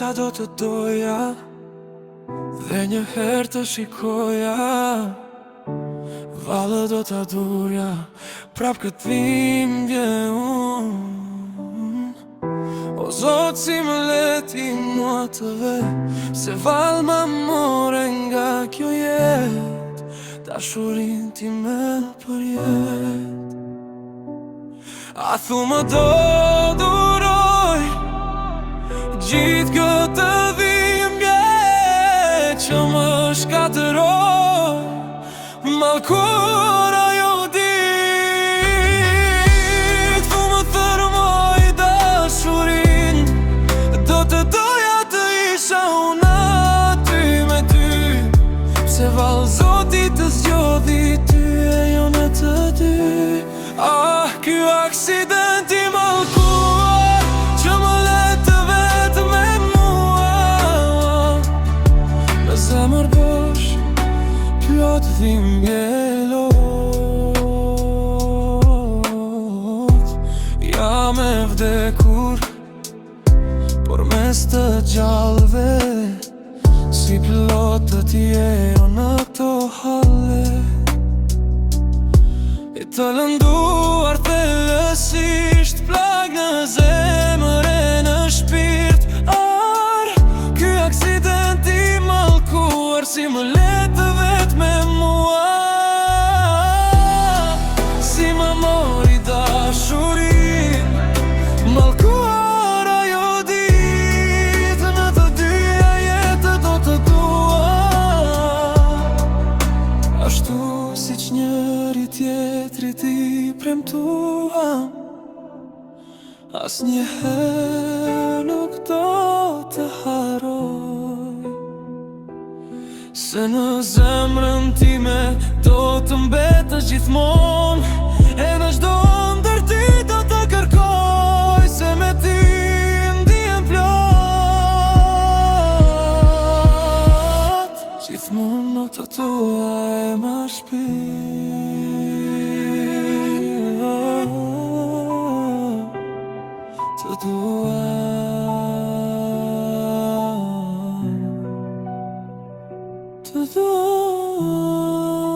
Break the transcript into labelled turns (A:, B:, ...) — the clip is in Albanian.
A: sa do të doja, dhe një herë të shikoja, vallë do t'a duja, prap këtë dhimbje unë. O Zot, si më leti mua të ve, se vallë ma more nga kjo jet, dashurin time për jet. A thu më do duroj gjithë këtë dhimbje që më shkatëroj, malkur ajo dit. Thu më thërmoj dashurin, do të doja të isha unë aty me ty, pse vallë Zoti të zgjodhi ty e jo në të dy. Ah, ky aksidenti mallkuar që më let të vetë me mua, me zemër bosh, plot dhimbje lot. Jam e vdekur, por mes të gjallëve, si pilotët jejo në këto halle, e të lënduar thellësisht, plag në zemër e në shpirt. Ky aksidenti mallkuar si më let të vet me mua, si më mori dashurin, mallkuar ajo dit, në të dyja jetë do të dua, ashtu siç njëri tjetrit i premtuam, asnjëherë nuk do të haroj, se në zemrën time do të mbetësh gjithmonë, e në çdo ndërti do të kërkoj, se me ty ndihem plot, gjithmonë nota tua e ma shpirt, të dua, të dua.